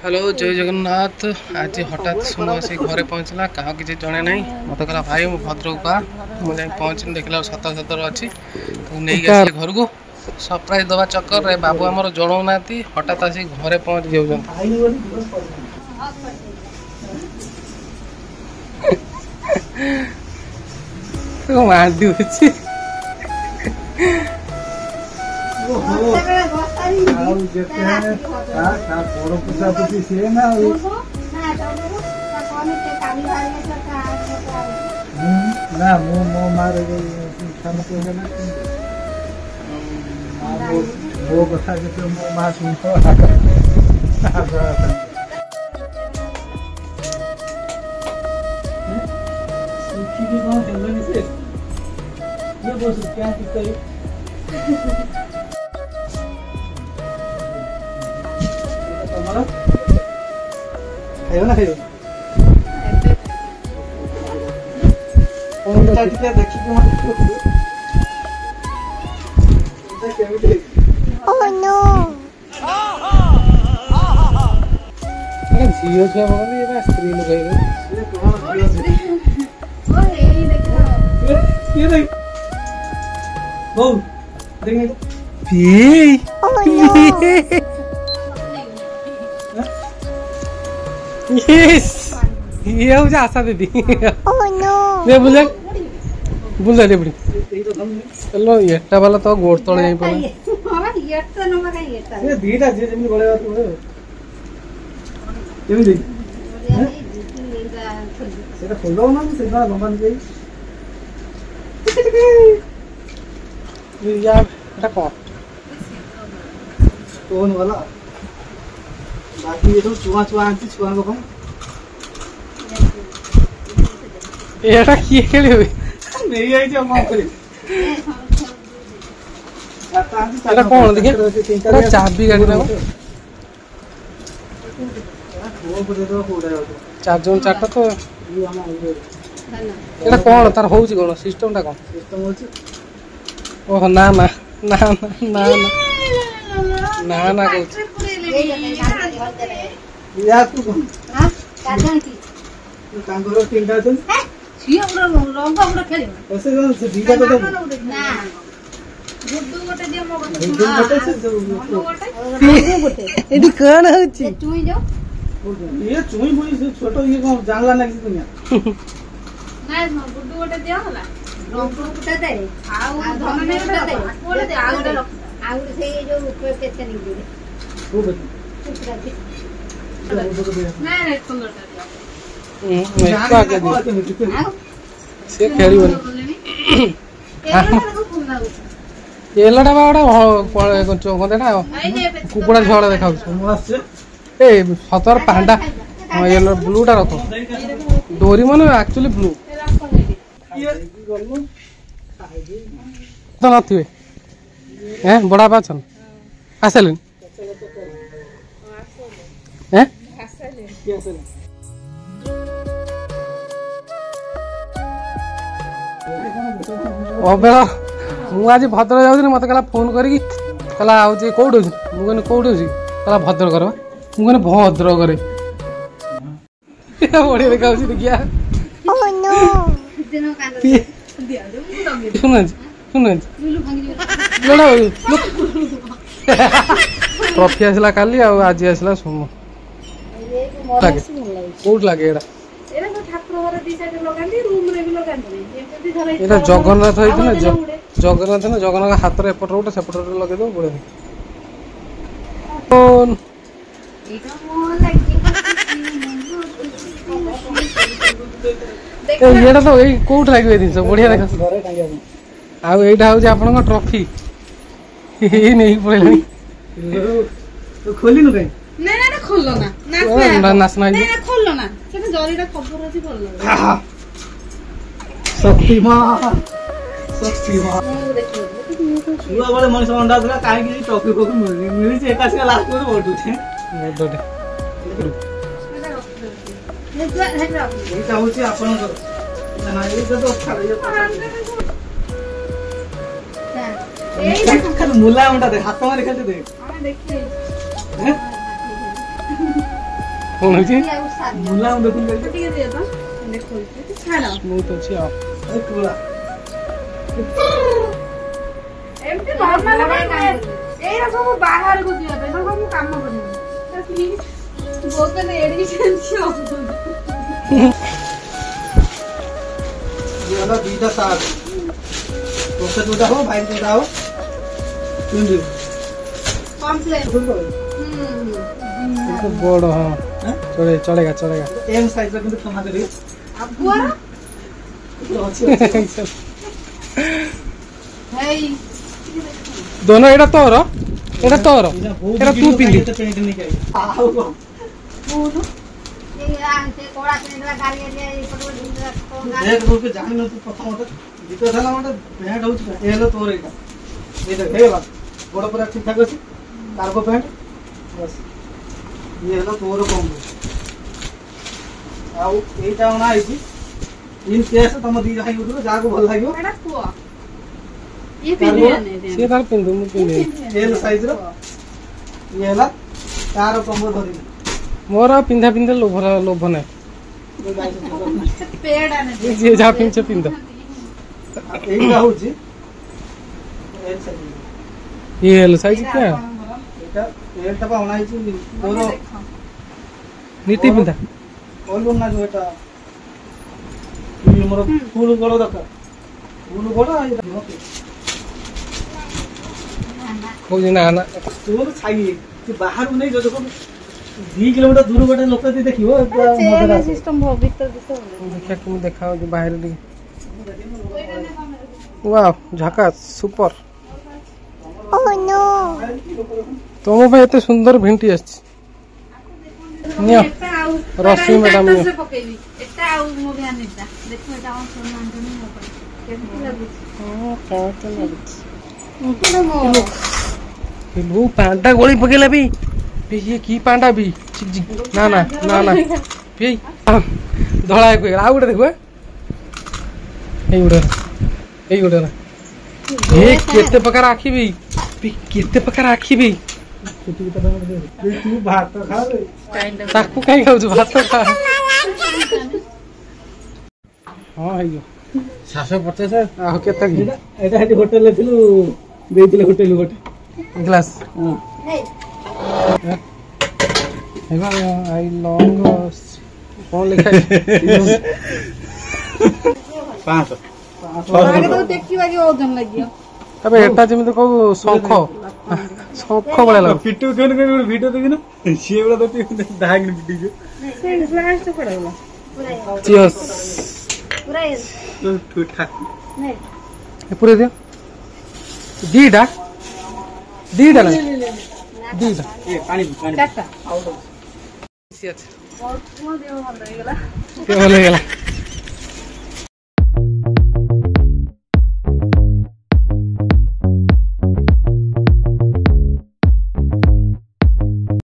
Hello जय जगन्नाथ। आज हठात सुन आसी घरे पहुँचला क्या किसी जड़े ना मत कहला भाई मु भद्रक बा मुझे पहुँचनी देखला सतर सतर अच्छी तो नहीं आसी घर को सरप्राइज दवा चक्कर रे बाबू आमर जनाऊ ना हठात आसी घरे पहुँच जाऊँ मांडी होची ना मो मारे वो कथा जो मो मा सुनतो सुखी के कौन हेलन से ये बोल क्या कितई तुम्हारा खायो ना खायो ओंटा टिका देखि के मत Oh no! अरे जियो छुआ बगल ये बा स्त्री लोग है ये कौन ओए देखो ये देख बो देख पी Oh no! यस ये हो जा आशा दीदी Oh no! ले बुले बुले ले बड़ी ये तो हम चलो एटा वाला तो गोड़ तळे जाई पड़े हां ये तो नंबर का ये तो ये दीटा जे जेमि गळे बात हो जेमि देख सेटा खोलो ना सेटा लंबन गई ये यार एटा को कौन वाला बाकी ये तो चुआ चुआ आंटी चुआ को कौन एटा की खेले होई नहीं आई जो मां करे एटा कोन देखे एटा चाबी गाड़ी ना वो बोले तो हो रहा है चार जन चारटा तो ये हम एटा कोन तार होउची कोन सिस्टम टा कोन सिस्टम होची ओह ना ना ना ना ना ना ना कोच या तू कौन हां काजन की तू कांगरो तीनटा तुम छिया उड़ा रंग उड़ा खेले ऐसे कौन से दीटा तो ना गुड्डू गोटे दियो मो गोटे दीटा तो से गोटे गोटे एडी कोन होउची चुई जो ये चुई मुई से छोटो ये कौन जानला ना कि दुनिया ना गुड्डू गोटे दियो होला रंग गोटे दे आउ धन ने गोटे दे गोटे दे आउ गोटे से जो ऊपर केते नहीं दे वो बता ना रे सुंदरता दियो इसको आगे दी से खेली बनी एलाटा बाड़ा चौकंदेटा कुकुड़ा झोड़ा देखा ए सतर पांडा येलो ब्लूटा रख डोरी मन एक्चुअली ब्लू तो नथिबे हैं बड़ा पाछन आसलेन हैं अबेला मु आज भद्रक जाऊँ मत कहला फोन करी कहला आउे कौट अच्छी मुझे कौट अच्छी कहला भद्रक कर मुझे भद्रक करे बढ़िया देखा देखिया Oh no! शुणु शुणु ट्रफी आसला काली आज आसला सोम लगे कौट लगे एटा এটা জগন্নাথ হইছে না জগন্নাথ না জগন্নাথ হাতের এপট গোটে সেপট গোটে লগাই দেব বড় কোন এটা তো এই কোট লাগবে জিনিস বড়িয়া দেখা घरे टांगिया ଆଉ ଏଇଟା ହଉଛି ଆପଣଙ୍କ ଟ୍ରଫି ଏଇ ନେଇକି ପଳେଇଲାଣି तो खोली न कहीं ना ना ना खोलो ना ନାଚନା ହେଇଛି ना खोलो ना सेटा जरीटा खबर अछि खोलो शक्तिमान शक्तिमान मु देखियो छुआ बड़े मनीष अंडा दला काहे कि टॉपी को मिली से एकासी लास्ट में बोल दूथे ବଡଟେ ଏଇଟା ହଉଛି ଆପଣଙ୍କର ନା ଏଇଟା ତ ଖାଲି ଖାଲି ମୁଲା ଅଣ୍ଡା ଦେ ହାତ ମାରି ଖାଲି ଦେ କଣ ହେଇଛି ବୁଲା ମୁଁ ଦେଖୁନି ଟିକେ ଦିଅ ତ ଦେଖୁଛି ଛାଡ଼ ସ୍ମୁଥ ଅଛି ଆଉ ଏମିତି ନର୍ମାଲ ଏଇରା ସବୁ ବାହାରକୁ ଯିବା ପାଇଁ ସବୁ କାମ କରିବି ବୋତଲ ଏଡିକି ସେମିତି ये वाला 2टा साथ तोसे 2टा हो भाई 2टा हो 3 दिन कॉम्प्लेक्स तो बड़ हाँ चलेगा चलेगा एम साइज रा किंतु क्षमा करी अब बुआरा हेई दोनों एटा तोर एटा तू पिंदी पेंट नहीं करी आओ बोलो ये आंते कोड़ा केंद्र गाड़ी ये फोटो देख लोग के जानि न तू प्रथम मत जितो थाला मत पेंट होछ ए हेलो तोर एटा ए देख हेला बड़ पूरा ठीक ठाक अछि कार्गो पेंट बस ये हेलो तोर कॉम्बो आउ एटा ओना आइछि इन केस तम दी जाई उठो जाको भल लागियो एटा पुओ ये पिंदी ने से तार पिंदु मु पिंदी एल साइज रो ये हेला तार कॉम्बो धरि मोर पिंधा पिंधा लोभ नाही पेड़ आने जे जा पिंचे पिंध एटा होछि एल साइज ये एल साइज क्या एटा एटा पा ओना आइछि तोर नीति पिंधा ओल ना जो एटा मोर फुल गोड़ दरकार फुल गोड़ को ना ना तोर छाई तू बाहर नहीं जो देखो 2 किलोमीटर दूर गोटे लोक यदि देखिबो चेयर सिस्टम भीतर दिसो देखा कि देखाओ जो बाहर दी वाह झकास सुपर ओह नो तुम भाई एते सुंदर भिंटी आछि नियो रश्मि मैडम से पकेबी एटा आउ मो ध्यान देता देखो एटा हम सोना आंटनी हो पर केमती लागु काटे लागु हेलो पांडा गोली पकेला भी ये की पांडा भी ना ना ना ना पी धड़ा को आ गुटे देखो एई गुटे ना ये केते प्रकार आखी भी केते प्रकार आखी भी तू भात खा रे ताकू काई खाऊ भात खा हां हेयो 750 आ केते की एटा हेटी होटल ले थिलु देइतिले होटल गोटे ग्लास हां हेगा आई लॉन्ग कौन लिखा है 500 आगे तो देखिबा कि ओजन लागियो अबे एटा जेमे को शंख बळे लाग पिट्टू केन केन वीडियो देखि ना सेवड़ा तो दाग ने पिटी जो से ग्लास तो पड़ेगा चियर्स पूरा ये तो ठूठा नहीं ए पूरे दियो दीडा ना दीडा ए पानी चाटा सी अच्छा और को देव भल लागला के भल गेला